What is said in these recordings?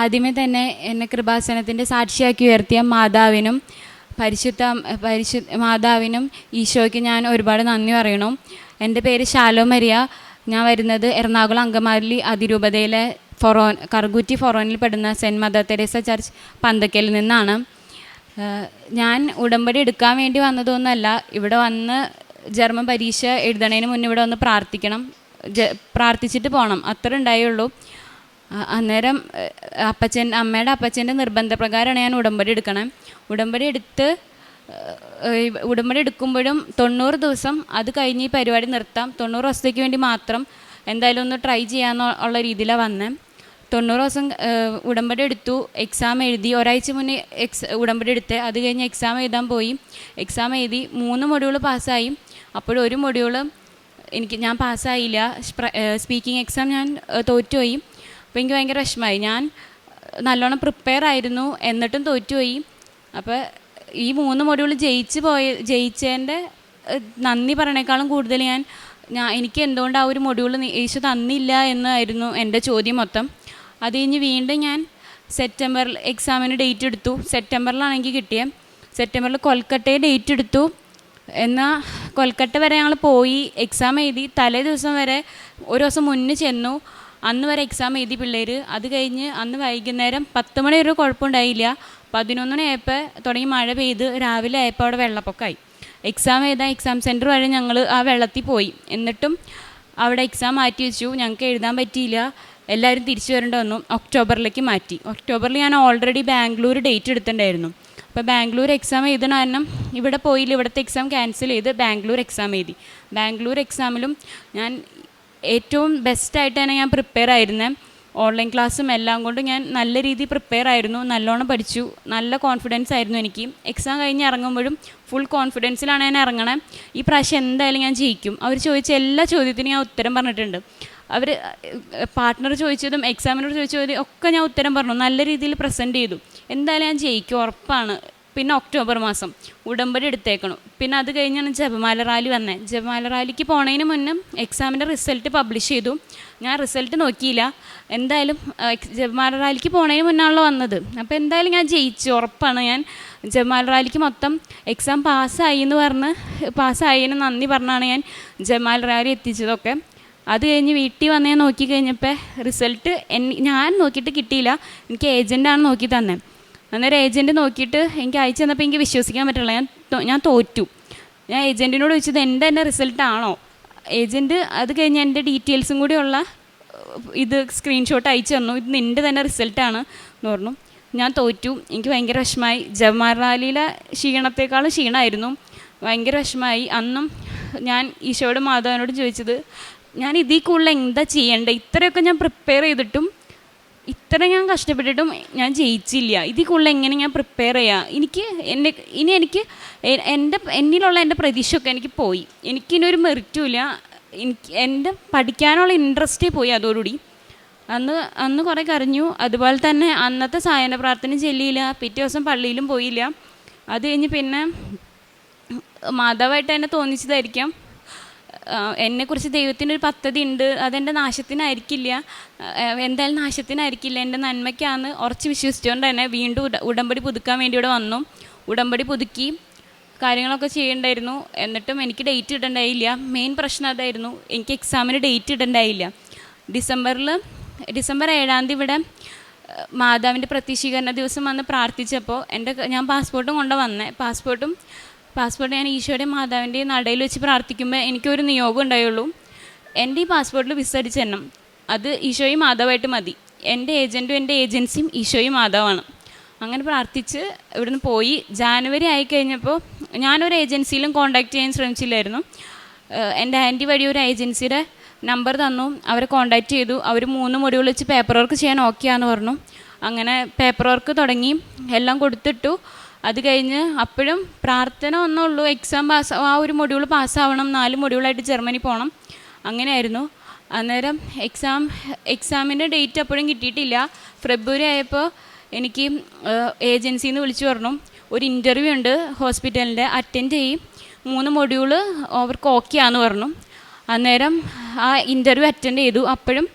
ആദ്യമേ തന്നെ എന്നെ കൃപാസനത്തിൻ്റെ സാക്ഷിയാക്കി ഉയർത്തിയ മാതാവിനും മാതാവിനും ഈശോയ്ക്ക് ഞാൻ ഒരുപാട് നന്ദി പറയണം. എൻ്റെ പേര് ശാലോ മരിയ. ഞാൻ വരുന്നത് എറണാകുളം അങ്കമാലി അതിരൂപതയിലെ കറുകുറ്റി ഫൊറോനിൽ പെടുന്ന സെൻറ്റ് മദർ തെരേസ ചർച്ച് പന്തക്കലിൽ നിന്നാണ്. ഞാൻ ഉടമ്പടി എടുക്കാൻ വേണ്ടി വന്നതൊന്നുമല്ല. ഇവിടെ വന്ന് ജർമ്മൻ പരീക്ഷ എഴുതണതിന് മുന്നേ ഇവിടെ വന്ന് പ്രാർത്ഥിച്ചിട്ട് പോകണം, അത്ര ഉണ്ടായുള്ളൂ. അന്നേരം അമ്മയുടെ അപ്പച്ചൻ്റെ നിർബന്ധപ്രകാരമാണ് ഞാൻ ഉടമ്പടി എടുക്കണം. ഉടമ്പടി എടുക്കുമ്പോഴും 90 ദിവസം അത് കഴിഞ്ഞ് ഈ പരിപാടി നിർത്താം, 90 ദിവസത്തേക്ക് വേണ്ടി മാത്രം എന്തായാലും ഒന്ന് ട്രൈ ചെയ്യാന്നുള്ള രീതിയിലാണ് വന്നത്. 90 ദിവസം ഉടമ്പടി എടുത്തു, എക്സാം എഴുതി. ഒരാഴ്ച മുന്നേ ഉടമ്പടി എടുത്ത്, അത് കഴിഞ്ഞ് എക്സാം എഴുതാൻ പോയി. എക്സാം എഴുതി 3 മൊഡ്യൂൾ പാസ്സായി. അപ്പോഴും ഒരു മൊഡ്യൂള് ഞാൻ പാസ്സായില്ല. സ്പീക്കിംഗ് എക്സാം ഞാൻ തോറ്റുപോയി. അപ്പോൾ എനിക്ക് ഭയങ്കര വിഷമമായി. ഞാൻ നല്ലോണം പ്രിപ്പയർ ആയിരുന്നു, എന്നിട്ടും തോറ്റുപോയി. അപ്പോൾ ഈ 3 മൊഡ്യൂൾ ജയിച്ചതിൻ്റെ നന്ദി പറയണേക്കാളും കൂടുതൽ എനിക്ക് എന്തുകൊണ്ട് ആ ഒരു മൊഡ്യൂൾ യേശു തന്നില്ല എന്നായിരുന്നു എൻ്റെ ചോദ്യം മൊത്തം. അത് കഴിഞ്ഞ് വീണ്ടും ഞാൻ സെപ്റ്റംബറിൽ എക്സാമിന് ഡേറ്റ് എടുത്തു. സെപ്റ്റംബറിലാണ് എനിക്ക് കിട്ടിയത്. സെപ്റ്റംബറിൽ കൊൽക്കട്ടയിൽ ഡേറ്റ് എടുത്തു. എന്നാൽ കൊൽക്കട്ട വരെ ഞങ്ങൾ പോയി, എക്സാം എഴുതി. തലേ ദിവസം വരെ ഒരു ദിവസം മുന്നേ ചെന്നു, അന്ന് വരെ എക്സാം എഴുതി പിള്ളേർ. അത് കഴിഞ്ഞ് അന്ന് വൈകുന്നേരം 10 മണി വരെ കുഴപ്പമുണ്ടായില്ല. 11 മണിയായപ്പോൾ തുടങ്ങി മഴ പെയ്ത്, രാവിലെ ആയപ്പോൾ അവിടെ വെള്ളപ്പൊക്കമായി. എക്സാം എഴുതാൻ എക്സാം സെൻറ്റർ വരെ ഞങ്ങൾ ആ വെള്ളത്തിൽ പോയി. എന്നിട്ടും അവിടെ എക്സാം മാറ്റി വെച്ചു, ഞങ്ങൾക്ക് എഴുതാൻ പറ്റിയില്ല. എല്ലാവരും തിരിച്ചു വരേണ്ടി വന്നു. ഒക്ടോബറിലേക്ക് മാറ്റി. ഒക്ടോബറിൽ ഞാൻ ഓൾറെഡി ബാംഗ്ലൂർ ഡേറ്റ് എടുത്തിട്ടുണ്ടായിരുന്നു. അപ്പോൾ ബാംഗ്ലൂർ എക്സാം എഴുതണ കാരണം ഇവിടെ പോയില്ല. ഇവിടുത്തെ എക്സാം ക്യാൻസൽ ചെയ്ത് ബാംഗ്ലൂർ എക്സാം എഴുതി. ബാംഗ്ലൂർ എക്സാമിലും ഞാൻ ഏറ്റവും ബെസ്റ്റായിട്ട് തന്നെ ഞാൻ പ്രിപ്പയർ ആയിരുന്നത്. ഓൺലൈൻ ക്ലാസ്സും എല്ലാം കൊണ്ട് ഞാൻ നല്ല രീതിയിൽ പ്രിപ്പയർ ആയിരുന്നു, നല്ലോണം പഠിച്ചു, നല്ല കോൺഫിഡൻസ് ആയിരുന്നു എനിക്ക്. എക്സാം കഴിഞ്ഞ് ഇറങ്ങുമ്പോഴും ഫുൾ കോൺഫിഡൻസിലാണ് ഞാൻ ഇറങ്ങണേ. ഈ പ്രാവശ്യം എന്തായാലും ഞാൻ ജയിക്കും. അവർ ചോദിച്ച എല്ലാ ചോദ്യത്തിനും ഞാൻ ഉത്തരം പറഞ്ഞിട്ടുണ്ട്. പാർട്ട്ണർ ചോദിച്ചതും എക്സാമിനോട് ചോദിച്ചതും ഒക്കെ ഞാൻ ഉത്തരം പറഞ്ഞു, നല്ല രീതിയിൽ പ്രസൻറ്റ് ചെയ്തു. എന്തായാലും ഞാൻ ജയിക്കും, ഉറപ്പാണ്. പിന്നെ ഒക്ടോബർ മാസം ഉടമ്പടി എടുത്തേക്കണം. പിന്നെ അത് കഴിഞ്ഞാണ് ജപമാല റാലി വന്നത്. ജപമാല റാലിക്ക് പോണതിന് മുന്നേ എക്സാമിൻ്റെ റിസൾട്ട് പബ്ലിഷ് ചെയ്തു. ഞാൻ റിസൾട്ട് നോക്കിയില്ല. എന്തായാലും ജപമാല റാലിക്ക് പോണതിന് മുന്നാണല്ലോ വന്നത്. അപ്പോൾ എന്തായാലും ഞാൻ ജയിച്ചു, ഉറപ്പാണ്. ഞാൻ ജപമാല റാലിക്ക് മൊത്തം എക്സാം പാസ്സായതിന് നന്ദി പറഞ്ഞാണ് ഞാൻ ജപമാല റാലി എത്തിച്ചതൊക്കെ. അത് കഴിഞ്ഞ് വീട്ടിൽ വന്ന് ഞാൻ നോക്കി കഴിഞ്ഞപ്പോൾ റിസൾട്ട് ഞാൻ നോക്കിയിട്ട് കിട്ടിയില്ല. എനിക്ക് ഏജൻറ്റാണ് നോക്കി തന്നെ. അന്നേരം ഏജൻറ്റ് നോക്കിയിട്ട് എനിക്ക് അയച്ചു തന്നപ്പോൾ എനിക്ക് വിശ്വസിക്കാൻ പറ്റില്ല. ഞാൻ തോറ്റു. ഞാൻ ഏജൻറ്റിനോട് ചോദിച്ചത് എൻ്റെ റിസൾട്ടാണോ? ഏജൻറ്റ് അത് കഴിഞ്ഞ് എൻ്റെ ഡീറ്റെയിൽസും കൂടിയുള്ള ഇത് സ്ക്രീൻഷോട്ട് അയച്ചു തന്നു. ഇത് നിൻ്റെ തന്നെ റിസൾട്ടാണ് എന്ന് പറഞ്ഞു. ഞാൻ തോറ്റു. എനിക്ക് ഭയങ്കര വിഷമമായി. ജപമാല റാലിയിലെ ക്ഷീണത്തെക്കാളും ക്ഷീണമായിരുന്നു. ഭയങ്കര വിഷമമായി. അന്നും ഞാൻ ഈശോയോടും മാതാവിനോടും ചോദിച്ചത്, ഞാൻ ഇതിൽ കൂടുതൽ എന്താ ചെയ്യേണ്ടത്? ഇത്രയൊക്കെ ഞാൻ പ്രിപ്പയർ ചെയ്തിട്ടും ഇത്ര ഞാൻ കഷ്ടപ്പെട്ടിട്ടും ഞാൻ ജയിച്ചില്ല. ഇതിൽ കൂടുതൽ എങ്ങനെ ഞാൻ പ്രിപ്പയർ ചെയ്യാം? എനിക്ക് എന്നിലുള്ള എൻ്റെ പ്രതീക്ഷയൊക്കെ എനിക്ക് പോയി. എനിക്കിനൊരു മെറിറ്റും ഇല്ല. എൻ്റെ പഠിക്കാനുള്ള ഇൻട്രസ്റ്റേ പോയി അതോടുകൂടി. അന്ന് കുറേ കരഞ്ഞു. അതുപോലെ തന്നെ അന്നത്തെ സായന പ്രാർത്ഥന ചൊല്ലിയില്ല. പിറ്റേ ദിവസം പള്ളിയിലും പോയില്ല. അത് കഴിഞ്ഞ് പിന്നെ മാതാവായിട്ട് എന്നെ തോന്നിച്ചതായിരിക്കാം, എന്നെക്കുറിച്ച് ദൈവത്തിനൊരു പദ്ധതി ഉണ്ട്, അതെൻ്റെ നാശത്തിനായിരിക്കില്ല, എന്തായാലും നാശത്തിനായിരിക്കില്ല, എൻ്റെ നന്മയ്ക്കാന്ന് ഉറച്ച് വിശ്വസിച്ചുകൊണ്ട് തന്നെ വീണ്ടും ഉടമ്പടി പുതുക്കാൻ വേണ്ടി ഇവിടെ വന്നു. ഉടമ്പടി പുതുക്കി കാര്യങ്ങളൊക്കെ ചെയ്യണ്ടായിരുന്നു. എന്നിട്ടും എനിക്ക് ഡേറ്റ് ഇടണ്ടായില്ല. മെയിൻ പ്രശ്നം അതായിരുന്നു, എനിക്ക് എക്സാമിന് ഡേറ്റ് ഇടണ്ടായില്ല. ഡിസംബർ 7 ഇവിടെ മാതാവിൻ്റെ പ്രത്യക്ഷീകരണ ദിവസം വന്ന് പ്രാർത്ഥിച്ചപ്പോൾ ഞാൻ പാസ്പോർട്ടും കൊണ്ട് വന്നേ. പാസ്പോർട്ട് ഞാൻ ഈശോയുടെ മാതാവിൻ്റെ നടയിൽ വെച്ച് പ്രാർത്ഥിക്കുമ്പോൾ എനിക്കൊരു നിയോഗം ഉണ്ടായുള്ളൂ, എൻ്റെ ഈ പാസ്പോർട്ടിൽ വിസ അടിച്ച് തരണം. അത് ഈശോയും മാതാവായിട്ട് മതി. എൻ്റെ ഏജൻറ്റും എൻ്റെ ഏജൻസിയും ഈശോയും മാതാവാണ്. അങ്ങനെ പ്രാർത്ഥിച്ച് ഇവിടുന്ന് പോയി. ജാനുവരി ആയിക്കഴിഞ്ഞപ്പോൾ ഞാനൊരു ഏജൻസിയിലും കോൺടാക്റ്റ് ചെയ്യാൻ ശ്രമിച്ചില്ലായിരുന്നു. എൻ്റെ ആൻറ്റി വഴി ഒരു ഏജൻസിയുടെ നമ്പർ തന്നു. അവരെ കോൺടാക്റ്റ് ചെയ്തു. അവർ 3 മൊഡ്യൂൾ വെച്ച് പേപ്പർ വർക്ക് ചെയ്യാൻ ഓക്കെയാന്ന് പറഞ്ഞു. അങ്ങനെ പേപ്പർ വർക്ക് തുടങ്ങി, എല്ലാം കൊടുത്തിട്ടു. അത് കഴിഞ്ഞ് അപ്പോഴും പ്രാർത്ഥന ഒന്നുള്ളൂ, എക്സാം ആ ഒരു മൊഡ്യൂൾ പാസ്സാവണം, 4 മൊഡ്യൂളായിട്ട് ജർമ്മനി പോകണം, അങ്ങനെയായിരുന്നു. അന്നേരം എക്സാമിൻ്റെ ഡേറ്റ് അപ്പോഴും കിട്ടിയിട്ടില്ല. ഫെബ്രുവരി ആയപ്പോൾ എനിക്ക് ഏജൻസിയിൽ നിന്ന് വിളിച്ചു പറഞ്ഞു, ഒരു ഇൻ്റർവ്യൂ ഉണ്ട് ഹോസ്പിറ്റലിൻ്റെ, അറ്റൻഡ് ചെയ്യും, 3 മൊഡ്യൂൾ അവർക്ക് ഓക്കെയാന്ന് പറഞ്ഞു. അന്നേരം ആ ഇൻ്റർവ്യൂ അറ്റൻഡ് ചെയ്തു. അപ്പോഴും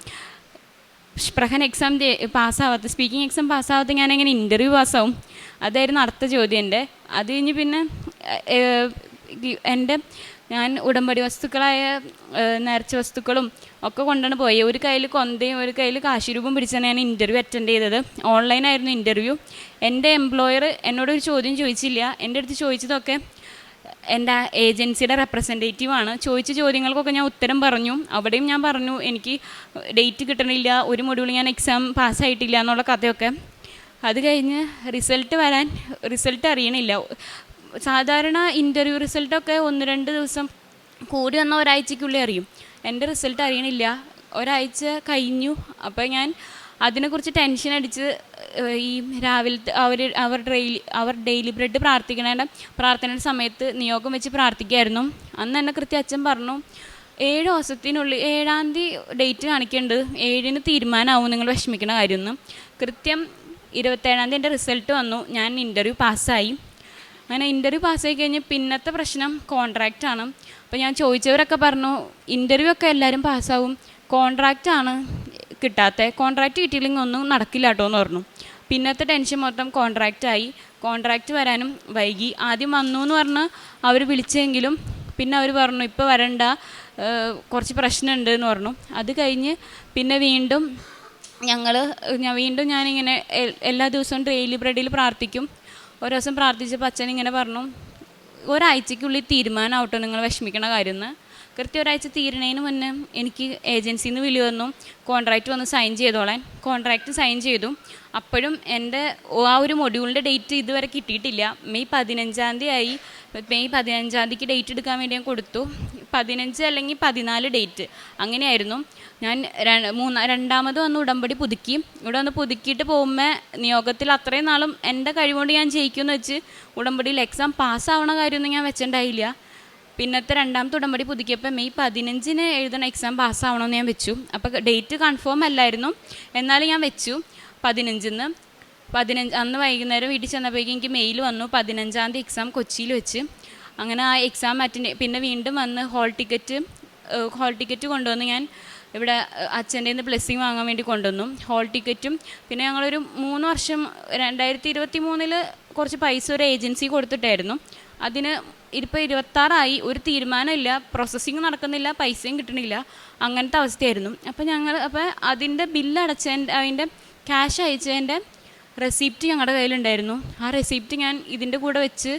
സ്പ്രഹൻ എക്സാം പാസ്സാവാത്ത, സ്പീക്കിംഗ് എക്സാം പാസ്സാവാത്ത ഞാൻ എങ്ങനെ ഇൻ്റർവ്യൂ പാസ്സാവും? അതായിരുന്നു അടുത്ത ചോദ്യം എൻ്റെ. അത് കഴിഞ്ഞ് പിന്നെ ഞാൻ ഉടമ്പടി വസ്തുക്കളായ നേർച്ച വസ്തുക്കളും ഒക്കെ കൊണ്ടാണ് പോയത്. ഒരു കയ്യിൽ കൊന്തയും ഒരു കയ്യിൽ കാശുരൂപം പിടിച്ചാണ് ഞാൻ ഇൻ്റർവ്യൂ അറ്റൻഡ് ചെയ്തത്. ഓൺലൈനായിരുന്നു ഇൻ്റർവ്യൂ. എൻ്റെ എംപ്ലോയർ എന്നോടൊരു ചോദ്യം ചോദിച്ചില്ല. എൻ്റെ അടുത്ത് ചോദിച്ചതൊക്കെ എൻ്റെ ഏജൻസിയുടെ റെപ്രസെൻറ്റേറ്റീവാണ്. ചോദിച്ച ചോദ്യങ്ങൾക്കൊക്കെ ഞാൻ ഉത്തരം പറഞ്ഞു. അവിടെയും ഞാൻ പറഞ്ഞു എനിക്ക് ഡേറ്റ് കിട്ടണില്ല, ഒരു മൊഡ്യൂൾ ഞാൻ എക്സാം പാസ്സായിട്ടില്ല എന്നുള്ള കഥയൊക്കെ. അത് കഴിഞ്ഞ് റിസൾട്ട് അറിയണില്ല. സാധാരണ ഇൻ്റർവ്യൂ റിസൾട്ടൊക്കെ 1-2 ദിവസം, കൂടി വന്ന ഒരാഴ്ചയ്ക്കുള്ളിൽ അറിയും. എൻ്റെ റിസൾട്ട് അറിയണില്ല. ഒരാഴ്ച കഴിഞ്ഞു. അപ്പോൾ ഞാൻ അതിനെക്കുറിച്ച് ടെൻഷൻ അടിച്ച് ഈ രാവിലത്തെ അവർ ഡെയിലി ബ്രെഡ് പ്രാർത്ഥനയുടെ സമയത്ത് നിയോഗം വെച്ച് പ്രാർത്ഥിക്കുമായിരുന്നു. അന്ന് എന്നെ കൃത്യം അച്ഛൻ പറഞ്ഞു 7 ദിവസത്തിനുള്ളിൽ 7-ാം തീയതി ഡേറ്റ് കാണിക്കേണ്ടത്, 7-ന് തീരുമാനമാവും നിങ്ങൾ വിഷമിക്കുന്ന കാര്യമൊന്നും. കൃത്യം 27-ാം തീയതി എൻ്റെ റിസൾട്ട് വന്നു. ഞാൻ ഇൻ്റർവ്യൂ പാസ്സായി. അങ്ങനെ ഇൻ്റർവ്യൂ പാസ്സായി കഴിഞ്ഞ് പിന്നത്തെ പ്രശ്നം കോൺട്രാക്റ്റാണ്. അപ്പോൾ ഞാൻ ചോദിച്ചവരൊക്കെ പറഞ്ഞു ഇൻ്റർവ്യൂ ഒക്കെ എല്ലാവരും പാസ്സാവും, കോൺട്രാക്റ്റാണ് കിട്ടാത്തത്, കോൺട്രാക്റ്റ് കിട്ടിയില്ലെങ്കിൽ ഒന്നും നടക്കില്ല കേട്ടോ എന്ന് പറഞ്ഞു. പിന്നത്തെ ടെൻഷൻ മൊത്തം കോൺട്രാക്റ്റായി. കോൺട്രാക്റ്റ് വരാനും വൈകി. ആദ്യം വന്നു എന്ന് പറഞ്ഞ് അവർ വിളിച്ചെങ്കിലും പിന്നെ അവർ പറഞ്ഞു ഇപ്പോൾ വരണ്ട, കുറച്ച് പ്രശ്നമുണ്ട് എന്ന് പറഞ്ഞു. അത് കഴിഞ്ഞ് പിന്നെ വീണ്ടും ഞാനിങ്ങനെ എല്ലാ ദിവസവും ഡെയിലി ബ്രെഡിൽ പ്രാർത്ഥിക്കും. ഒരു ദിവസം പ്രാർത്ഥിച്ചപ്പോൾ അച്ഛൻ ഇങ്ങനെ പറഞ്ഞു ഒരാഴ്ചയ്ക്കുള്ളിൽ തീരുമാനമാവട്ടോ നിങ്ങൾ വിഷമിക്കണ കാര്യമെന്ന്. കൃത്യം ഒരാഴ്ച തീരണതിന് മുന്നേ എനിക്ക് ഏജൻസിയിൽ നിന്ന് വിളി വന്നു, കോൺട്രാക്റ്റ് വന്ന് സൈൻ ചെയ്തോളാൻ. കോൺട്രാക്റ്റ് സൈൻ ചെയ്തു. അപ്പോഴും എൻ്റെ ആ ഒരു മൊഡ്യൂളിൻ്റെ ഡേറ്റ് ഇതുവരെ കിട്ടിയിട്ടില്ല. മെയ് 15-ാം തീയതി ആയി. മെയ് 15-ാം തീയതിക്ക് ഡേറ്റ് എടുക്കാൻ വേണ്ടി ഞാൻ കൊടുത്തു. 15 അല്ലെങ്കിൽ 14 ഡേറ്റ് അങ്ങനെയായിരുന്നു. ഞാൻ രണ്ടാമത് വന്ന് ഉടമ്പടി പുതുക്കി. ഇവിടെ വന്ന് പുതുക്കിയിട്ട് പോകുമ്പോൾ നിയോഗത്തിൽ അത്രയും നാളും എൻ്റെ കഴിവുകൊണ്ട് ഞാൻ ജയിക്കുമെന്ന് വെച്ച് ഉടമ്പടിയിൽ എക്സാം പാസ്സാവണ കാര്യമൊന്നും ഞാൻ വെച്ചിട്ടുണ്ടായില്ല. പിന്നത്തെ രണ്ടാമത്തെ ഉടമ്പടി പുതുക്കിയപ്പോൾ മെയ് 15-ന് എഴുതണ എക്സാം പാസ്സാവണമെന്ന് ഞാൻ വെച്ചു. അപ്പോൾ ഡേറ്റ് കൺഫേം അല്ലായിരുന്നു, എന്നാലും ഞാൻ വെച്ചു 15-ന്. അന്ന് വൈകുന്നേരം വീട്ടിൽ ചെന്നപ്പോഴേക്കും എനിക്ക് മെയിൽ വന്നു 15-ാം തീയതി എക്സാം കൊച്ചിയിൽ വെച്ച്. അങ്ങനെ ആ എക്സാം പിന്നെ വീണ്ടും വന്ന് ഹോൾ ടിക്കറ്റ് കൊണ്ടുവന്ന് ഞാൻ ഇവിടെ അച്ഛൻ്റെ നിന്ന് ബ്ലെസ്സിങ് വാങ്ങാൻ വേണ്ടി കൊണ്ടുവന്നു. ഹോൾ ടിക്കറ്റും പിന്നെ ഞങ്ങളൊരു 3 വർഷം 2023-ൽ കുറച്ച് പൈസ ഒരു ഏജൻസി കൊടുത്തിട്ടായിരുന്നു. അതിന് ഇപ്പോൾ 26 ഒരു തീരുമാനമില്ല, പ്രോസസ്സിങ് നടക്കുന്നില്ല, പൈസയും കിട്ടണില്ല, അങ്ങനത്തെ അവസ്ഥയായിരുന്നു. അപ്പോൾ അതിൻ്റെ ബില്ലടച്ചതിൻ്റെ അതിൻ്റെ ക്യാഷ് അയച്ചതിൻ്റെ റെസിപ്റ്റ് ഞങ്ങളുടെ കയ്യിലുണ്ടായിരുന്നു. ആ റെസിപ്റ്റ് ഞാൻ ഇതിൻ്റെ കൂടെ വെച്ച്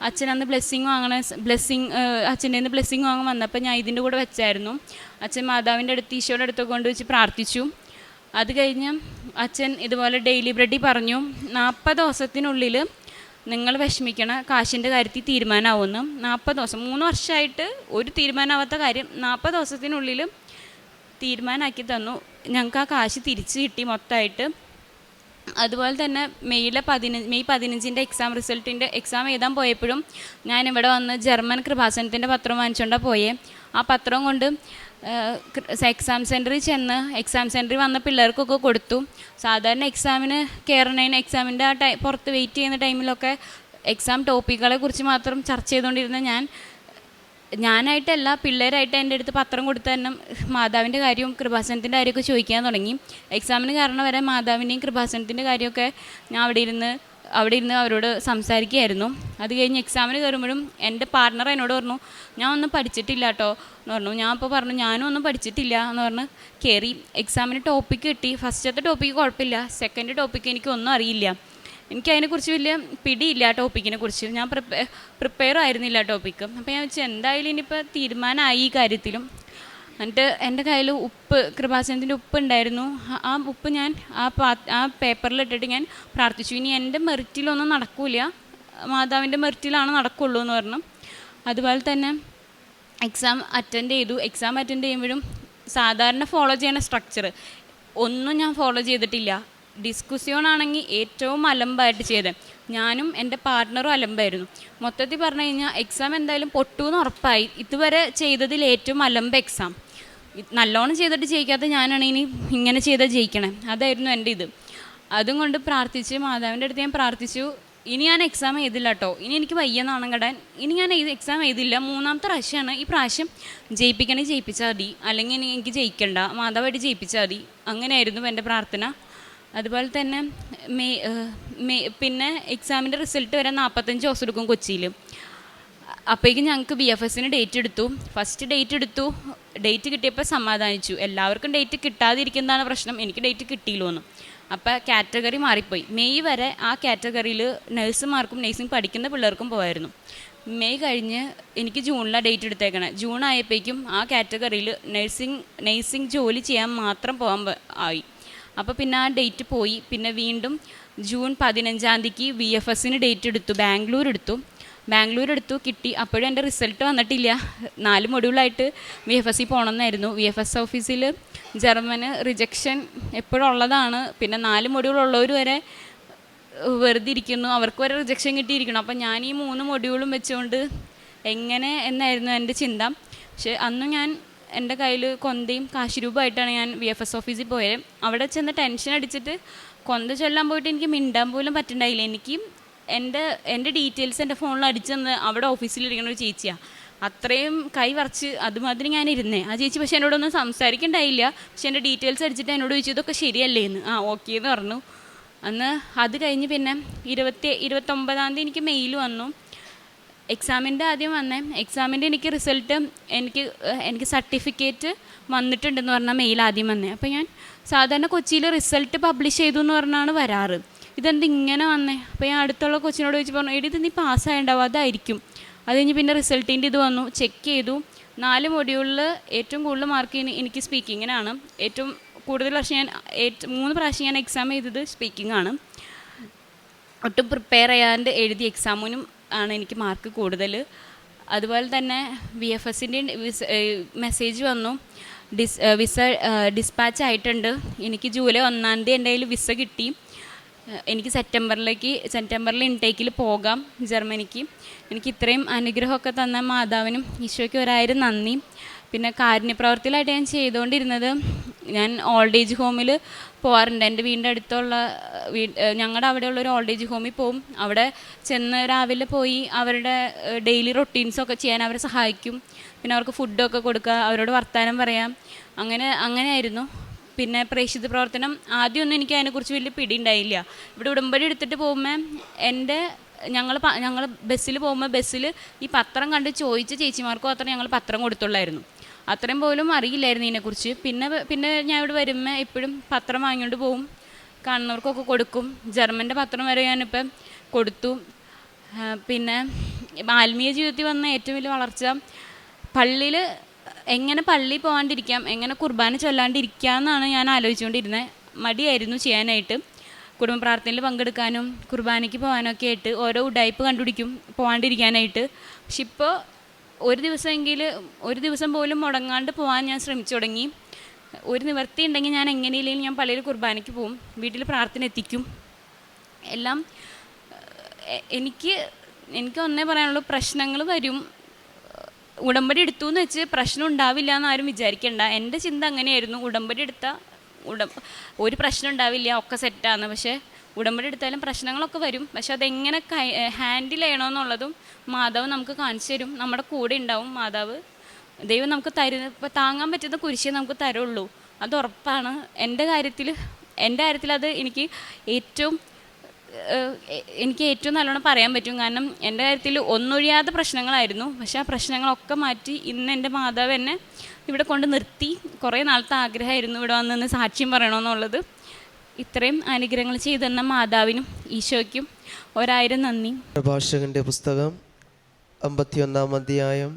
അച്ഛനന്ന് അച്ഛൻ്റെ നിന്ന് ബ്ലെസ്സിങ് വാങ്ങാൻ വന്നപ്പോൾ ഞാൻ ഇതിൻ്റെ കൂടെ വെച്ചായിരുന്നു. അച്ഛൻ മാതാവിൻ്റെ അടുത്ത് ഈശോയുടെ അടുത്തൊക്കെ കൊണ്ട് വെച്ച് പ്രാർത്ഥിച്ചു. അത് കഴിഞ്ഞ് അച്ഛൻ ഇതുപോലെ ഡെയിലി ബ്രെഡിൽ പറഞ്ഞു 40 ദിവസത്തിനുള്ളിൽ നിങ്ങൾ വിഷമിക്കണ കാശിൻ്റെ കാര്യത്തിൽ തീരുമാനമാവുമെന്ന്. 40 ദിവസം, 3 വർഷമായിട്ട് ഒരു തീരുമാനമാവാത്ത കാര്യം 40 ദിവസത്തിനുള്ളിൽ തീരുമാനമാക്കി തന്നു. ഞങ്ങൾക്ക് ആ കാശ് തിരിച്ച് കിട്ടി മൊത്തമായിട്ട്. അതുപോലെ തന്നെ മെയ് 15-ൻ്റെ എക്സാം എഴുതാൻ പോയപ്പോഴും ഞാനിവിടെ വന്ന് ജർമ്മൻ കൃപാസനത്തിൻ്റെ പത്രം വാങ്ങിച്ചുകൊണ്ടാണ് പോയേ. ആ പത്രം കൊണ്ട് എക്സാം സെൻറ്ററിൽ വന്ന പിള്ളേർക്കൊക്കെ കൊടുത്തു. സാധാരണ എക്സാമിന് കയറണതിന് എക്സാമിൻ്റെ ആ പുറത്ത് വെയിറ്റ് ചെയ്യുന്ന ടൈമിലൊക്കെ എക്സാം ടോപ്പിക്കുകളെ കുറിച്ച് മാത്രം ചർച്ച ചെയ്തുകൊണ്ടിരുന്ന ഞാനായിട്ടല്ല, പിള്ളേരായിട്ട് എൻ്റെ അടുത്ത് പത്രം കൊടുത്ത് തന്നെ മാതാവിൻ്റെ കാര്യവും കൃപാസനത്തിൻ്റെ കാര്യമൊക്കെ ചോദിക്കാൻ തുടങ്ങി. എക്സാമിന് കാരണം വരെ മാതാവിൻ്റെയും കൃപാസനത്തിൻ്റെ കാര്യമൊക്കെ ഞാൻ അവിടെ ഇരുന്ന് അവരോട് സംസാരിക്കുകയായിരുന്നു. അത് കഴിഞ്ഞ് എക്സാമിന് കയറുമ്പോഴും എൻ്റെ പാർട്ണർ എന്നോട് പറഞ്ഞു ഞാൻ ഒന്നും പഠിച്ചിട്ടില്ല കേട്ടോ എന്ന് പറഞ്ഞു. ഞാൻ അപ്പോൾ പറഞ്ഞു ഞാനും ഒന്നും പഠിച്ചിട്ടില്ല എന്ന് പറഞ്ഞ് കയറി. എക്സാമിന് ടോപ്പിക്ക് കിട്ടി. ഫസ്റ്റത്തെ ടോപ്പിക്ക് കുഴപ്പമില്ല, സെക്കൻഡ് ടോപ്പിക്ക് എനിക്കൊന്നും അറിയില്ല. എനിക്കതിനെക്കുറിച്ച് വലിയ പിടിയില്ല, ടോപ്പിക്കിനെ കുറിച്ച്. ഞാൻ പ്രിപ്പയർ ആയിരുന്നില്ല ടോപ്പിക്ക്. അപ്പോൾ ഞാൻ വെച്ചാൽ എന്തായാലും ഇനിയിപ്പോൾ തീരുമാനമായി ഈ കാര്യത്തിലും. എന്നിട്ട് എൻ്റെ കയ്യിൽ കൃപാസനത്തിൻ്റെ ഉപ്പ് ഉണ്ടായിരുന്നു. ആ ഉപ്പ് ഞാൻ ആ പേപ്പറിലിട്ടിട്ട് ഞാൻ പ്രാർത്ഥിച്ചു, ഇനി എൻ്റെ മെറിറ്റിലൊന്നും നടക്കില്ല, മാതാവിൻ്റെ മെറിറ്റിലാണ് നടക്കുള്ളൂ എന്ന് പറഞ്ഞു. അതുപോലെ തന്നെ എക്സാം അറ്റൻഡ് ചെയ്തു. എക്സാം അറ്റൻഡ് ചെയ്യുമ്പോഴും സാധാരണ ഫോളോ ചെയ്യുന്ന സ്ട്രക്ചർ ഒന്നും ഞാൻ ഫോളോ ചെയ്തിട്ടില്ല. ഡിസ്കഷൻ ആണെങ്കിൽ ഏറ്റവും അലമ്പായിട്ട് ചെയ്തത്. ഞാനും എൻ്റെ പാർട്ട്ണറും അലമ്പായിരുന്നു. മൊത്തത്തിൽ പറഞ്ഞു കഴിഞ്ഞാൽ എക്സാം എന്തായാലും പൊട്ടുമെന്ന് ഉറപ്പായി. ഇതുവരെ ചെയ്തതിൽ ഏറ്റവും അലമ്പ് എക്സാം. നല്ലോണം ചെയ്തിട്ട് ജയിക്കാത്ത ഞാനാണ് ഇനി ഇങ്ങനെ ചെയ്താൽ ജയിക്കണേ, അതായിരുന്നു എൻ്റെ ഇത്. അതും കൊണ്ട് പ്രാർത്ഥിച്ച് മാതാവിൻ്റെ അടുത്ത് ഞാൻ പ്രാർത്ഥിച്ചു. ഇനി ഞാൻ എക്സാം എഴുതില്ല കേട്ടോ, ഇനി എനിക്ക് വയ്യ നാണം കെടാൻ, ഇനി ഞാൻ എക്സാം എഴുതില്ല. 3ാമത്തെ പ്രാവശ്യമാണ്. ഈ പ്രാവശ്യം ജയിപ്പിക്കണേ ജയിപ്പിച്ചാൽ മതി, അല്ലെങ്കിൽ എനിക്ക് ജയിക്കണ്ട, മാധവായിട്ട് ജയിപ്പിച്ചാൽ മതി. അങ്ങനെയായിരുന്നു എൻ്റെ പ്രാർത്ഥന. അതുപോലെ തന്നെ പിന്നെ എക്സാമിൻ്റെ റിസൾട്ട് വരാൻ 45 ദിവസം എടുക്കും കൊച്ചിയിൽ. അപ്പോഴേക്കും ഞങ്ങൾക്ക് BFSന് ഡേറ്റ് എടുത്തു. ഫസ്റ്റ് ഡേറ്റ് എടുത്തു. ഡേറ്റ് കിട്ടിയപ്പോൾ സമാധാനിച്ചു. എല്ലാവർക്കും ഡേറ്റ് കിട്ടാതിരിക്കുന്നതാണ് പ്രശ്നം, എനിക്ക് ഡേറ്റ് കിട്ടിയില്ലോന്ന്. അപ്പോൾ കാറ്റഗറി മാറിപ്പോയി. മെയ് വരെ ആ കാറ്റഗറിയിൽ നഴ്സുമാർക്കും നഴ്സിംഗ് പഠിക്കുന്ന പിള്ളേർക്കും പോകായിരുന്നു. മെയ് കഴിഞ്ഞ് എനിക്ക് ജൂണിലാണ് ഡേറ്റ് എടുത്തേക്കണേ. ജൂൺ ആയപ്പോഴേക്കും ആ കാറ്റഗറിയിൽ നഴ്സിംഗ് ജോലി ചെയ്യാൻ മാത്രം പോകാൻ ആയി. അപ്പോൾ പിന്നെ ആ ഡേറ്റ് പോയി. പിന്നെ വീണ്ടും ജൂൺ 15-ാം തീയതിക്ക് BFSന് ഡേറ്റ് എടുത്തു. ബാംഗ്ലൂർ എടുത്തു, കിട്ടി. അപ്പോഴും എൻ്റെ റിസൾട്ട് വന്നിട്ടില്ല. 4 മൊഡ്യൂളായിട്ട് VFSൽ പോകണമെന്നായിരുന്നു. VFS ഓഫീസിൽ ജർമ്മന് റിജക്ഷൻ എപ്പോഴും ഉള്ളതാണ്. പിന്നെ 4 മൊഡ്യൂൾ ഉള്ളവർ വരെ വെറുതെ ഇരിക്കുന്നു, അവർക്ക് വരെ റിജക്ഷൻ കിട്ടിയിരിക്കണം. അപ്പം ഞാൻ ഈ 3 മൊഡ്യൂളും വെച്ചുകൊണ്ട് എങ്ങനെ എന്നായിരുന്നു എൻ്റെ ചിന്ത. പക്ഷേ അന്ന് ഞാൻ എൻ്റെ കയ്യിൽ കൊന്തയും കാശുരൂപമായിട്ടാണ് ഞാൻ VFS ഓഫീസിൽ പോയത്. അവിടെ ചെന്ന് ടെൻഷൻ അടിച്ചിട്ട് കൊന്ത ചൊല്ലാൻ പോയിട്ട് എനിക്ക് മിണ്ടാൻ പോലും പറ്റുന്നുണ്ടായില്ല. എനിക്ക് എൻ്റെ ഡീറ്റെയിൽസ് എൻ്റെ ഫോണിൽ അടിച്ചെന്ന് അവിടെ ഓഫീസിലിരിക്കുന്ന ഒരു ചേച്ചിയാണ്. അത്രയും കൈ വറച്ച് അതുമാതിരി ഞാൻ ഇരുന്നേ. ആ ചേച്ചി പക്ഷേ എന്നോടൊന്നും സംസാരിക്കണ്ടായില്ല. പക്ഷെ എൻ്റെ ഡീറ്റെയിൽസ് അടിച്ചിട്ട് എന്നോട് ചോദിച്ചു ഇതൊക്കെ ശരിയല്ലേ എന്ന്. ഓക്കെ എന്ന് പറഞ്ഞു. അന്ന് അത് കഴിഞ്ഞ് പിന്നെ 29-ാം തീയതി എനിക്ക് മെയിൽ വന്നു. എക്സാമിൻ്റെ ആദ്യം വന്നേ. എക്സാമിൻ്റെ എനിക്ക് റിസൾട്ട് എനിക്ക് സർട്ടിഫിക്കറ്റ് വന്നിട്ടുണ്ടെന്ന് പറഞ്ഞാൽ മെയിൽ ആദ്യം വന്നേ. അപ്പോൾ ഞാൻ സാധാരണ കൊച്ചിയിൽ റിസൾട്ട് പബ്ലിഷ് ചെയ്തു എന്ന് പറഞ്ഞാണ് വരാറ്. ഇതെന്ത് ഇങ്ങനെ വന്നേ? അപ്പോൾ ഞാൻ അടുത്തുള്ള കൊച്ചിനോട് ചോദിച്ച് പറഞ്ഞു, എടി ഇത് നീ പാസ്സായിട്ടുണ്ടാവും, അതായിരിക്കും. അത് കഴിഞ്ഞ് പിന്നെ റിസൾട്ടിൻ്റെ ഇത് വന്നു, ചെക്ക് ചെയ്തു. 4 മൊഡ്യൂളിൽ ഏറ്റവും കൂടുതൽ മാർക്ക് എനിക്ക് സ്പീക്കിങ്ങിനാണ്. ഏറ്റവും കൂടുതൽ പ്രാവശ്യം ഞാൻ 3 പ്രാവശ്യം ഞാൻ എക്സാം ചെയ്തത് സ്പീക്കിംഗ്. ഒട്ടും പ്രിപ്പയർ ചെയ്യാണ്ട് എഴുതിയ എക്സാമിനും ആണ് എനിക്ക് മാർക്ക് കൂടുതൽ. അതുപോലെ തന്നെ VFSൻ്റെ മെസ്സേജ് വന്നു, വിസ ഡിസ്പാച്ച് ആയിട്ടുണ്ട്. എനിക്ക് ജൂലൈ 1-ാം തീയതി എൻ്റെ കയ്യിൽ വിസ കിട്ടി. എനിക്ക് സെപ്റ്റംബറിൽ ഇൻടേക്കിൽ പോകാം ജർമ്മനിക്ക്. എനിക്ക് ഇത്രയും അനുഗ്രഹമൊക്കെ തന്ന മാതാവിനും ഈശോയ്ക്ക് 1000 നന്ദി. പിന്നെ കാരുണ്യപ്രവർത്തിയിലായിട്ട് ഞാൻ ചെയ്തുകൊണ്ടിരുന്നത്, ഞാൻ ഓൾഡ് ഏജ് ഹോമിൽ പോകാറുണ്ട്. എൻ്റെ വീടിൻ്റെ അടുത്തുള്ള ഞങ്ങളുടെ അവിടെയുള്ളൊരു ഓൾഡ് ഏജ് ഹോമിൽ പോവും. അവിടെ ചെന്ന് രാവിലെ പോയി അവരുടെ ഡെയിലി റൊട്ടീൻസൊക്കെ ചെയ്യാൻ അവരെ സഹായിക്കും. പിന്നെ അവർക്ക് ഫുഡൊക്കെ കൊടുക്കുക, അവരോട് വർത്തമാനം പറയാം. അങ്ങനെയായിരുന്നു. പിന്നെ പ്രേക്ഷിത പ്രവർത്തനം ആദ്യമൊന്നും എനിക്ക് അതിനെക്കുറിച്ച് വലിയ പിടി ഉണ്ടായില്ല. ഇവിടെ ഉടമ്പടി എടുത്തിട്ട് പോകുമ്പോൾ ഞങ്ങൾ ബസ്സിൽ പോകുമ്പോൾ ബസ്സിൽ ഈ പത്രം കണ്ട് ചോദിച്ച ചേച്ചിമാർക്ക് മാത്രമേ ഞങ്ങൾ പത്രം കൊടുത്തുള്ളായിരുന്നു. അത്രയും പോലും അറിയില്ലായിരുന്നു ഇതിനെക്കുറിച്ച്. പിന്നെ ഞാൻ ഇവിടെ വരുമ്പോൾ എപ്പോഴും പത്രം വാങ്ങിക്കൊണ്ട് പോകും, കാണുന്നവർക്കൊക്കെ കൊടുക്കും. ജർമ്മൻ്റെ പത്രം വരെ ഞാനിപ്പം കൊടുത്തു. പിന്നെ ആത്മീയ ജീവിതത്തിൽ വന്ന ഏറ്റവും വലിയ വളർച്ച, പള്ളിയിൽ എങ്ങനെ പള്ളിയിൽ പോകാണ്ടിരിക്കാം, എങ്ങനെ കുർബാന ചൊല്ലാണ്ടിരിക്കാം എന്നാണ് ഞാൻ ആലോചിച്ചുകൊണ്ടിരുന്നത്. മടിയായിരുന്നു ചെയ്യാനായിട്ട്. കുടുംബ പ്രാർത്ഥനയിൽ പങ്കെടുക്കാനും കുർബാനയ്ക്ക് പോകാനൊക്കെ ആയിട്ട് ഓരോ ഉഡായിപ്പ് കണ്ടുപിടിക്കും പോകാണ്ടിരിക്കാനായിട്ട്. പക്ഷെ ഇപ്പോൾ ഒരു ദിവസം പോലും മുടങ്ങാണ്ട് പോകാൻ ഞാൻ ശ്രമിച്ചു തുടങ്ങി. ഒരു നിവൃത്തി ഉണ്ടെങ്കിൽ ഞാൻ എങ്ങനെയില്ലെങ്കിൽ ഞാൻ പള്ളിയിൽ കുർബാനയ്ക്ക് പോകും, വീട്ടിൽ പ്രാർത്ഥന എത്തിക്കും. എല്ലാം എനിക്ക് ഒന്നേ പറയാനുള്ളൂ, പ്രശ്നങ്ങൾ വരും. ഉടമ്പടി എടുത്തു എന്ന് വെച്ച് പ്രശ്നം ഉണ്ടാവില്ല എന്നാരും വിചാരിക്കേണ്ട. എൻ്റെ ചിന്ത അങ്ങനെയായിരുന്നു, ഉടമ്പടി എടുത്താൽ ഒരു പ്രശ്നം ഉണ്ടാവില്ല, ഒക്കെ സെറ്റാണ്. പക്ഷേ ഉടമ്പടി എടുത്താലും പ്രശ്നങ്ങളൊക്കെ വരും. പക്ഷെ അതെങ്ങനെ ഹാൻഡിൽ ചെയ്യണമെന്നുള്ളതും മാതാവ് നമുക്ക് കാണിച്ചു തരും. നമ്മുടെ കൂടെ ഉണ്ടാവും മാതാവ്. ദൈവം നമുക്ക് ഇപ്പോൾ താങ്ങാൻ പറ്റുന്ന കുരിശേ നമുക്ക് തരുള്ളൂ, അത് ഉറപ്പാണ്. എൻ്റെ കാര്യത്തിൽ അത് എനിക്ക് ഏറ്റവും നല്ലോണം പറയാൻ പറ്റും. കാരണം എൻ്റെ കാര്യത്തിൽ ഒന്നൊഴിയാത്ത പ്രശ്നങ്ങളായിരുന്നു. പക്ഷെ ആ പ്രശ്നങ്ങളൊക്കെ മാറ്റി ഇന്ന് എൻ്റെ മാതാവ് എന്നെ ഇവിടെ കൊണ്ട് നിർത്തി. കുറേ നാളത്തെ ആഗ്രഹമായിരുന്നു ഇവിടെ വന്ന് സാക്ഷ്യം പറയണമെന്നുള്ളത്. ഇത്രയും അനുഗ്രഹങ്ങൾ ചെയ്തു തന്ന മാതാവിനും ഈശോയ്ക്കും 1000 നന്ദി. പ്രഭാഷകൻ്റെ പുസ്തകം 51-ാം അധ്യായം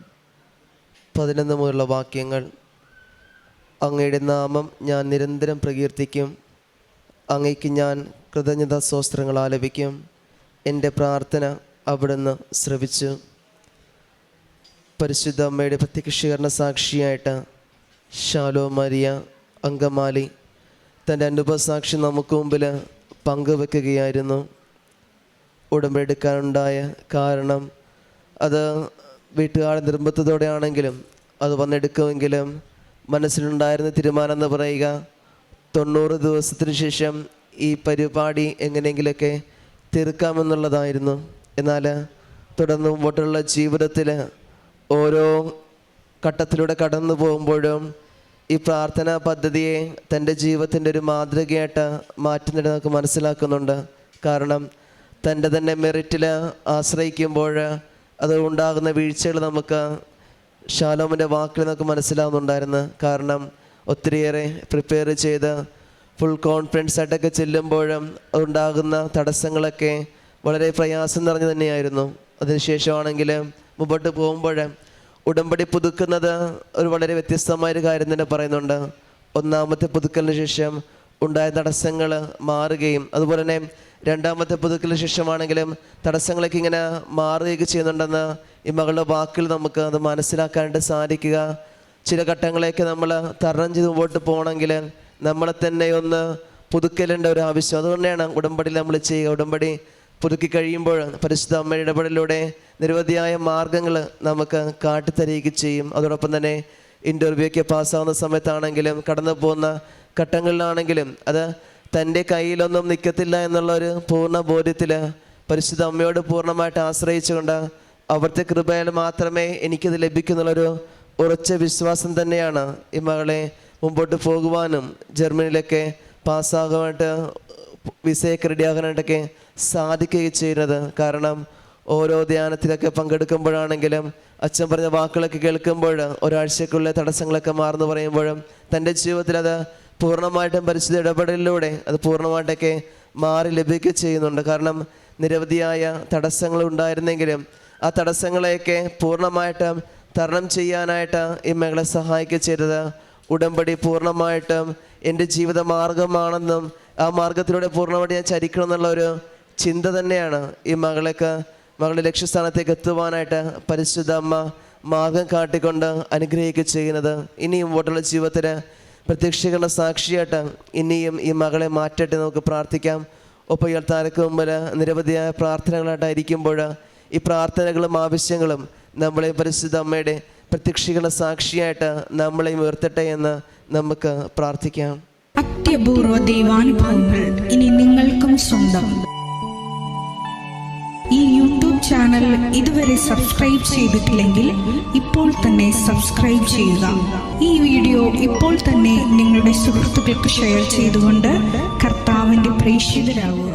11 മുതലുള്ള വാക്യങ്ങൾ. അങ്ങയുടെ നാമം ഞാൻ നിരന്തരം പ്രകീർത്തിക്കും, അങ്ങയ്ക്ക് ഞാൻ കൃതജ്ഞതാ സ്തോത്രങ്ങൾ ആലപിക്കും. എൻ്റെ പ്രാർത്ഥന അവിടുന്ന് ശ്രവിച്ചു. പരിശുദ്ധ അമ്മയുടെ പ്രത്യക്ഷീകരണ സാക്ഷിയായിട്ട് ശാലോ മരിയ അങ്കമാലി തൻ്റെ അനുഭവസാക്ഷി നമുക്ക് മുമ്പിൽ പങ്കുവെക്കുകയായിരുന്നു. ഉടമ്പെടുക്കാനുണ്ടായ കാരണം അത് വീട്ടുകാരുടെ നിർബന്ധത്തോടെയാണെങ്കിലും അത് വന്നെടുക്കുമെങ്കിലും മനസ്സിലുണ്ടായിരുന്ന തീരുമാനം എന്ന് പറയുക, 90 ദിവസത്തിന് ശേഷം ഈ പരിപാടി എങ്ങനെയെങ്കിലൊക്കെ തീർക്കാമെന്നുള്ളതായിരുന്നു. എന്നാൽ തുടർന്ന് മുമ്പോട്ടുള്ള ജീവിതത്തിൽ ഓരോ ഘട്ടത്തിലൂടെ കടന്നു പോകുമ്പോഴും ഈ പ്രാർത്ഥനാ പദ്ധതിയെ തൻ്റെ ജീവിതത്തിൻ്റെ ഒരു മാതൃകയായിട്ട് മാറ്റുന്നത് നമുക്ക് മനസ്സിലാക്കുന്നുണ്ട്. കാരണം തൻ്റെ തന്നെ മെറിറ്റിൽ ആശ്രയിക്കുമ്പോൾ അത് ഉണ്ടാകുന്ന വീഴ്ചകൾ നമുക്ക് ശാലോമിൻ്റെ വാക്കിൽ നമുക്ക് മനസ്സിലാവുന്നുണ്ടായിരുന്നു. കാരണം ഒത്തിരിയേറെ പ്രിപ്പയർ ചെയ്ത് ഫുൾ കോൺഫിഡൻസ് ആയിട്ടൊക്കെ ചെല്ലുമ്പോഴും അതുണ്ടാകുന്ന തടസ്സങ്ങളൊക്കെ വളരെ പ്രയാസം നിറഞ്ഞു തന്നെയായിരുന്നു. അതിനുശേഷമാണെങ്കിൽ മുമ്പോട്ട് പോകുമ്പോൾ ഉടമ്പടി പുതുക്കുന്നത് ഒരു വളരെ വ്യത്യസ്തമായൊരു കാര്യം തന്നെ പറയുന്നുണ്ട്. ഒന്നാമത്തെ പുതുക്കലിന് ശേഷം ഉണ്ടായ തടസ്സങ്ങൾ മാറുകയും അതുപോലെ തന്നെ രണ്ടാമത്തെ പുതുക്കലിന് ശേഷമാണെങ്കിലും തടസ്സങ്ങളൊക്കെ ഇങ്ങനെ മാറുകയൊക്കെ ചെയ്യുന്നുണ്ടെന്ന് ഈ മകളുടെ വാക്കിൽ നമുക്ക് അത് മനസ്സിലാക്കാനായിട്ട് സാധിക്കുക. ചില ഘട്ടങ്ങളെയൊക്കെ നമ്മൾ തരണം ചെയ്ത് മുമ്പോട്ട് പോകണമെങ്കിൽ നമ്മളെ തന്നെ ഒന്ന് പുതുക്കലേണ്ട ഒരു ആവശ്യം. അതുകൊണ്ടാണ് ഉടമ്പടിയിൽ നമ്മൾ ചെയ്യുക. ഉടമ്പടി പുതുക്കി കഴിയുമ്പോൾ പരിശുദ്ധ അമ്മയുടെ ഇടപെടലിലൂടെ നിരവധിയായ മാർഗങ്ങൾ നമുക്ക് കാട്ടിത്തരികയൊക്കെ ചെയ്യും. അതോടൊപ്പം തന്നെ ഇൻ്റർവ്യൂ ഒക്കെ പാസ്സാവുന്ന സമയത്താണെങ്കിലും കടന്നു പോകുന്ന ഘട്ടങ്ങളിലാണെങ്കിലും അത് തൻ്റെ കയ്യിലൊന്നും നിൽക്കത്തില്ല എന്നുള്ളൊരു പൂർണ്ണ ബോധ്യത്തിൽ പരിശുദ്ധ അമ്മയോട് പൂർണ്ണമായിട്ട് ആശ്രയിച്ചുകൊണ്ട് അവിടുത്തെ കൃപയാൽ മാത്രമേ എനിക്കിത് ലഭിക്കുന്നുള്ളൊരു ഉറച്ച വിശ്വാസം തന്നെയാണ് ഈ മകളെ മുമ്പോട്ട് പോകുവാനും ജർമ്മനിയിലൊക്കെ പാസ്സാകാനായിട്ട് വിസയൊക്കെ റെഡിയാകാനായിട്ടൊക്കെ സാധിക്കുകയും ചെയ്യുന്നത്. കാരണം ഓരോ ധ്യാനത്തിലൊക്കെ പങ്കെടുക്കുമ്പോഴാണെങ്കിലും അച്ഛൻ പറഞ്ഞ വാക്കുകളൊക്കെ കേൾക്കുമ്പോൾ ഒരാഴ്ചക്കുള്ള തടസ്സങ്ങളൊക്കെ മാറുന്നു പറയുമ്പോഴും തൻ്റെ ജീവിതത്തിൽ അത് പൂർണ്ണമായിട്ടും പരിശുദ്ധ ഇടപെടലിലൂടെ അത് പൂർണ്ണമായിട്ടൊക്കെ മാറി ലഭിക്കുകയും ചെയ്യുന്നുണ്ട്. കാരണം നിരവധിയായ തടസ്സങ്ങൾ ഉണ്ടായിരുന്നെങ്കിലും ആ തടസ്സങ്ങളെയൊക്കെ പൂർണ്ണമായിട്ടും തരണം ചെയ്യാനായിട്ട് ഈ മകളെ സഹായിക്കുകയും ചെയ്തത് ഉടമ്പടി പൂർണ്ണമായിട്ടും എൻ്റെ ജീവിത മാർഗമാണെന്നും ആ മാർഗത്തിലൂടെ പൂർണ്ണമായിട്ട് ഞാൻ ചരിക്കണം എന്നുള്ള ഒരു ചിന്ത തന്നെയാണ് ഈ മകളുടെ ലക്ഷ്യസ്ഥാനത്തേക്ക് എത്തുവാനായിട്ട് പരിശുദ്ധ അമ്മ മാർഗം കാട്ടിക്കൊണ്ട് അനുഗ്രഹിക്കുക ചെയ്യുന്നത്. ഇനിയും മുമ്പോട്ടുള്ള ജീവിതത്തിൽ പ്രത്യക്ഷീകരണ സാക്ഷിയായിട്ട് ഇനിയും ഈ മകളെ മാറ്റട്ടെ നമുക്ക് പ്രാർത്ഥിക്കാം. ഒപ്പം ഇയാൾ താരക്ക് മുമ്പിൽ നിരവധിയായ പ്രാർത്ഥനകളായിട്ടായിരിക്കുമ്പോൾ ഈ പ്രാർത്ഥനകളും ആവശ്യങ്ങളും നമ്മളെ പരിശുദ്ധ അമ്മയുടെ പ്രത്യക്ഷീകരണ സാക്ഷിയായിട്ട് നമ്മളെയും ഉയർത്തട്ടെ എന്ന് നമുക്ക് പ്രാർത്ഥിക്കാം. അത്യപൂർവ ദൈവാനുഭവങ്ങൾ ഇനി നിങ്ങൾക്കും സ്വന്തം. ഈ യൂട്യൂബ് ചാനൽ ഇതുവരെ സബ്സ്ക്രൈബ് ചെയ്തിട്ടില്ലെങ്കിൽ ഇപ്പോൾ തന്നെ സബ്സ്ക്രൈബ് ചെയ്യുക. ഈ വീഡിയോ ഇപ്പോൾ തന്നെ നിങ്ങളുടെ സുഹൃത്തുക്കൾക്ക് ഷെയർ ചെയ്തുകൊണ്ട് കർത്താവിൻ്റെ പ്രേക്ഷിതരാകുക.